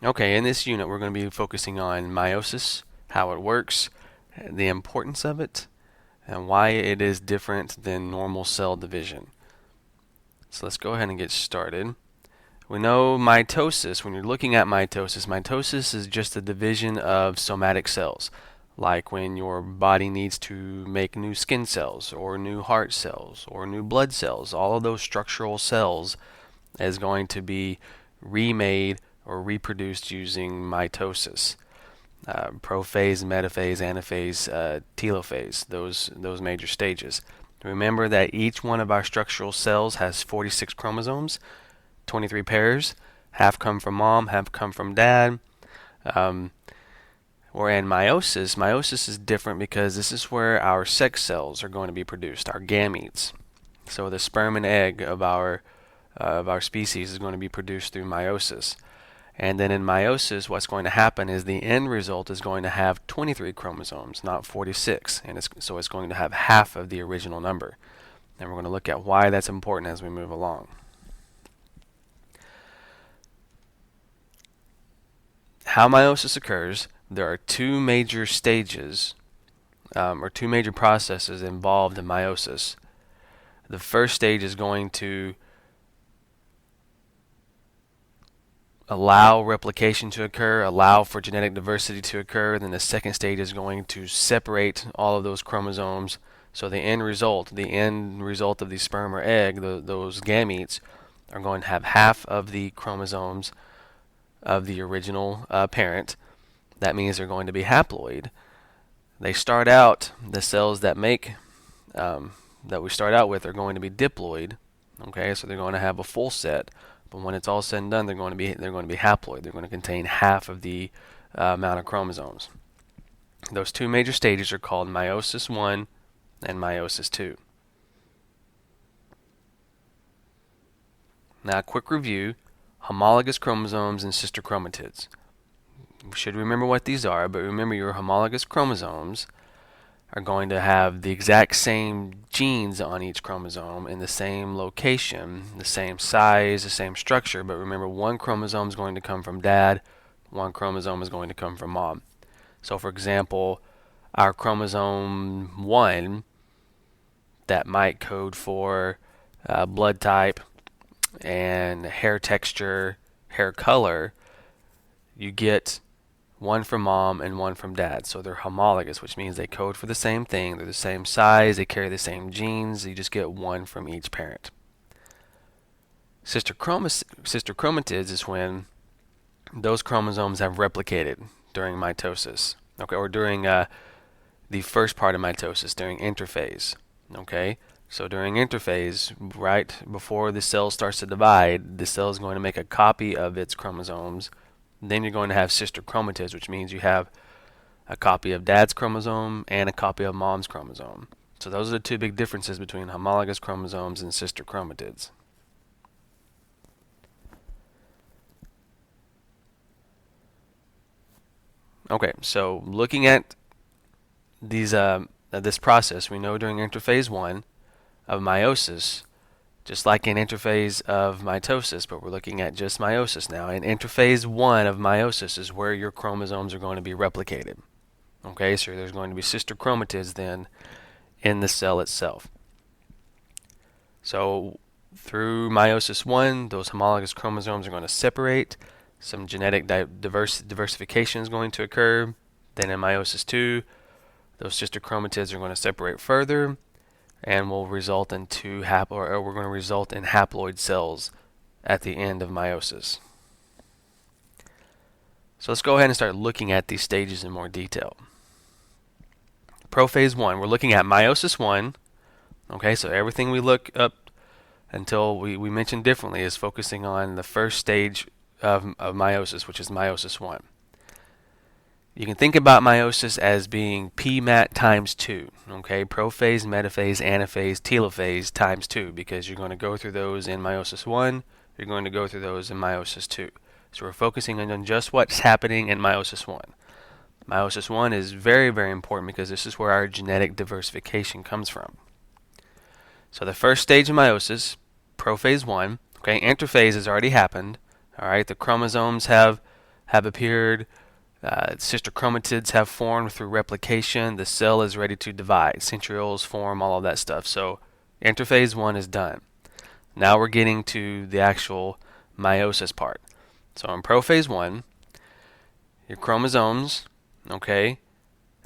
Okay, in this unit we're going to be focusing on meiosis, how it works, the importance of it, and why it is different than normal cell division. So let's go ahead and get started. We know mitosis, when you're looking at mitosis, mitosis is just the division of somatic cells, like when your body needs to make new skin cells, or new heart cells, or new blood cells. All of those structural cells is going to be remade or reproduced using mitosis. Prophase, metaphase, anaphase, telophase, those major stages. Remember that each one of our structural cells has 46 chromosomes, 23 pairs. Half come from mom, half come from dad. Um, or in meiosis, meiosis is different because this is where our sex cells are going to be produced, our gametes. So the sperm and egg of our species is going to be produced through meiosis. And then in meiosis, what's going to happen is the end result is going to have 23 chromosomes, not 46. And so it's going to have half of the original number. And we're going to look at why that's important as we move along. How meiosis occurs, there are two major stages or two major processes involved in meiosis. The first stage is going to allow replication to occur, allow for genetic diversity to occur. Then the second stage is going to separate all of those chromosomes. So the end result of the sperm or egg, those gametes, are going to have half of the chromosomes of the original parent. That means they're going to be haploid. They start out, the cells that we start out with are going to be diploid. Okay, so they're going to have a full set. But when it's all said and done, they're going to be haploid. They're going to contain half of the amount of chromosomes. Those two major stages are called meiosis 1 and meiosis 2. Now, a quick review: homologous chromosomes and sister chromatids. You should remember what these are, but remember your homologous chromosomes are going to have the exact same genes on each chromosome in the same location, the same size, the same structure, but remember one chromosome is going to come from dad, one chromosome is going to come from mom. So for example, our chromosome 1 that might code for blood type and hair texture, hair color, you get one from mom and one from dad. So they're homologous, which means they code for the same thing. They're the same size. They carry the same genes. You just get one from each parent. Sister chromatids is when those chromosomes have replicated during mitosis, okay, or during the first part of mitosis, during interphase. Okay, so during interphase, right before the cell starts to divide, the cell is going to make a copy of its chromosomes. Then you're going to have sister chromatids, which means you have a copy of dad's chromosome and a copy of mom's chromosome. So those are the two big differences between homologous chromosomes and sister chromatids. Okay, so looking at this process, we know during interphase 1 of meiosis, just like in interphase of mitosis, but we're looking at just meiosis now. In interphase 1 of meiosis is where your chromosomes are going to be replicated. Okay, so there's going to be sister chromatids then in the cell itself. So through meiosis 1, those homologous chromosomes are going to separate. Some genetic diversification is going to occur. Then in meiosis 2, those sister chromatids are going to separate further, and will result in we're going to result in haploid cells at the end of meiosis. So let's go ahead and start looking at these stages in more detail. Prophase 1, we're looking at meiosis 1. Okay, so everything we look up until we mentioned differently is focusing on the first stage of meiosis, which is meiosis 1. You can think about meiosis as being PMAT times 2, okay? Prophase, metaphase, anaphase, telophase times 2, because you're going to go through those in meiosis 1, you're going to go through those in meiosis 2. So we're focusing on just what's happening in meiosis 1. Meiosis 1 is very, very important because this is where our genetic diversification comes from. So the first stage of meiosis, prophase 1, okay, interphase has already happened. All right, the chromosomes have have appeared, sister chromatids have formed through replication, the cell is ready to divide, centrioles form, all of that stuff. So interphase 1 is done. Now we're getting to the actual meiosis part. So in prophase 1, your chromosomes, okay,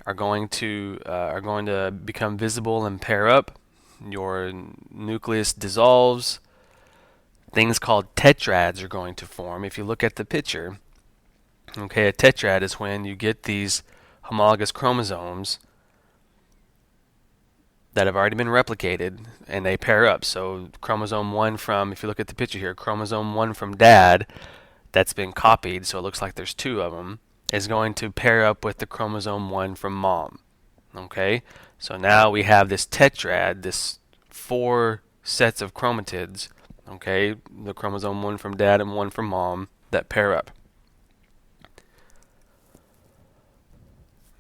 are going to become visible and pair up. Your nucleus dissolves. Things called tetrads are going to form. If you look at the picture, okay, a tetrad is when you get these homologous chromosomes that have already been replicated and they pair up. So chromosome 1 from, if you look at the picture here, chromosome 1 from dad that's been copied, so it looks like there's 2 of them, is going to pair up with the chromosome 1 from mom. Okay, so now we have this tetrad, this 4 sets of chromatids, okay, the chromosome 1 from dad and 1 from mom, that pair up.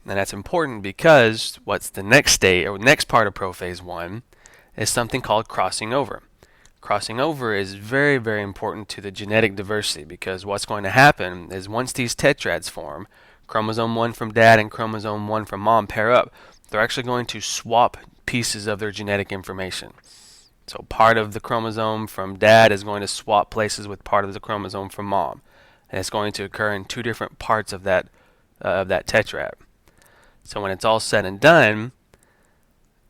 And that's important because what's the next state, or next part of prophase 1, is something called crossing over. Crossing over is very, very important to the genetic diversity, because what's going to happen is once these tetrads form, chromosome 1 from dad and chromosome 1 from mom pair up, they're actually going to swap pieces of their genetic information. So part of the chromosome from dad is going to swap places with part of the chromosome from mom. And it's going to occur in 2 different parts of that tetrad. So when it's all said and done,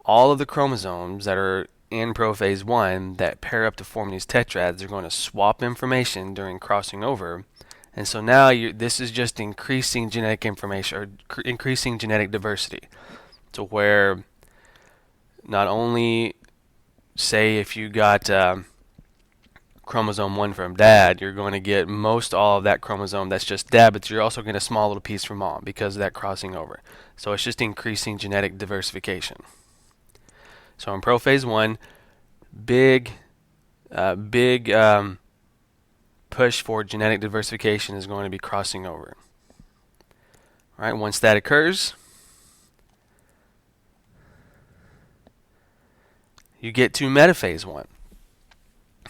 all of the chromosomes that are in prophase 1 that pair up to form these tetrads are going to swap information during crossing over. And so now this is just increasing genetic information, or increasing genetic diversity, to where not only, say if you got chromosome 1 from dad, you're going to get most all of that chromosome that's just dad, but you're also getting a small little piece from mom because of that crossing over. So it's just increasing genetic diversification. So in prophase 1, big push for genetic diversification is going to be crossing over. All right, once that occurs, you get to metaphase 1.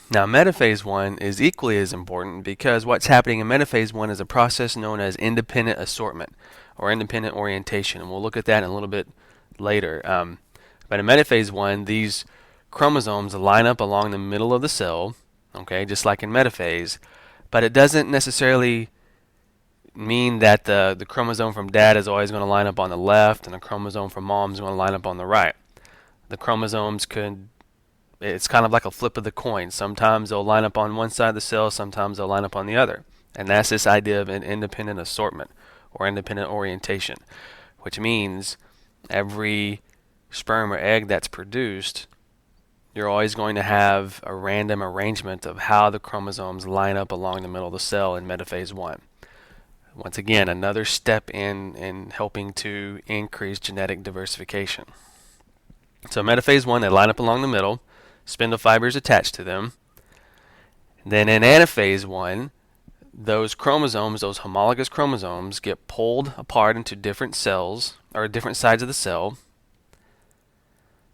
Now, metaphase 1 is equally as important, because what's happening in metaphase 1 is a process known as independent assortment or independent orientation, and we'll look at that in a little bit later. But in metaphase 1, these chromosomes line up along the middle of the cell, okay, just like in metaphase, but it doesn't necessarily mean that the chromosome from dad is always going to line up on the left and the chromosome from mom is going to line up on the right. The chromosomes it's kind of like a flip of the coin. Sometimes they'll line up on one side of the cell, sometimes they'll line up on the other. And that's this idea of an independent assortment or independent orientation, which means every sperm or egg that's produced, you're always going to have a random arrangement of how the chromosomes line up along the middle of the cell in metaphase 1. Once again, another step in helping to increase genetic diversification. So metaphase 1, they line up along the middle, spindle fibers attached to them. Then in anaphase 1, those chromosomes, those homologous chromosomes, get pulled apart into different cells, or different sides of the cell.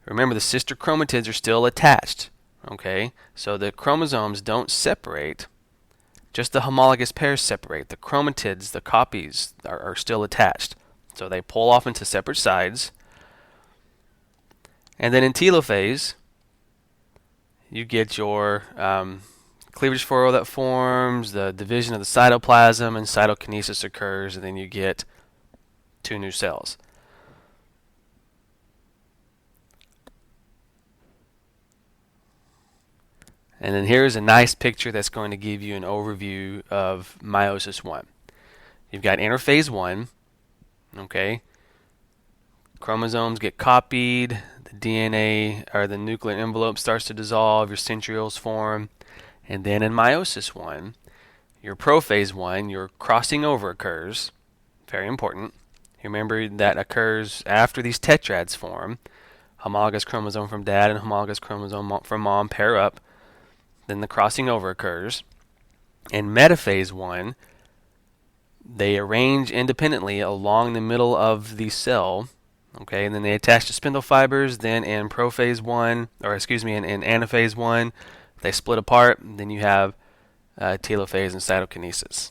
Remember, the sister chromatids are still attached, okay? So the chromosomes don't separate, just the homologous pairs separate. The chromatids, the copies, are still attached. So they pull off into separate sides. And then in telophase, you get your cleavage furrow that forms, the division of the cytoplasm, and cytokinesis occurs, and then you get 2 new cells. And then here's a nice picture that's going to give you an overview of meiosis 1. You've got interphase 1, okay? Chromosomes get copied, the DNA or the nuclear envelope starts to dissolve, your centrioles form, and then in meiosis 1, your prophase 1, your crossing over occurs. Very important. Remember that occurs after these tetrads form. Homologous chromosome from dad and homologous chromosome from mom pair up. Then the crossing over occurs. In metaphase 1, they arrange independently along the middle of the cell, okay, and then they attach to spindle fibers. Then in prophase 1, or excuse me, in anaphase 1, they split apart. Then you have telophase and cytokinesis.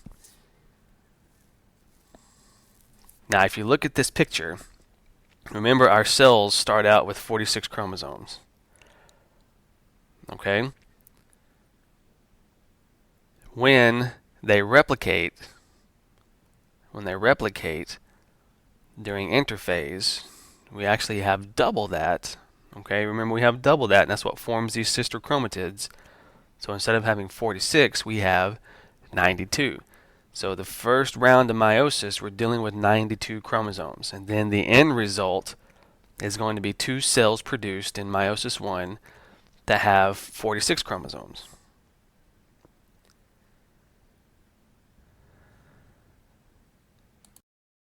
Now, if you look at this picture, remember our cells start out with 46 chromosomes. Okay? When they replicate during interphase, we actually have double that. Okay, remember we have double that, and that's what forms these sister chromatids. So instead of having 46, we have 92. So the first round of meiosis, we're dealing with 92 chromosomes, and then the end result is going to be 2 cells produced in meiosis 1 that have 46 chromosomes.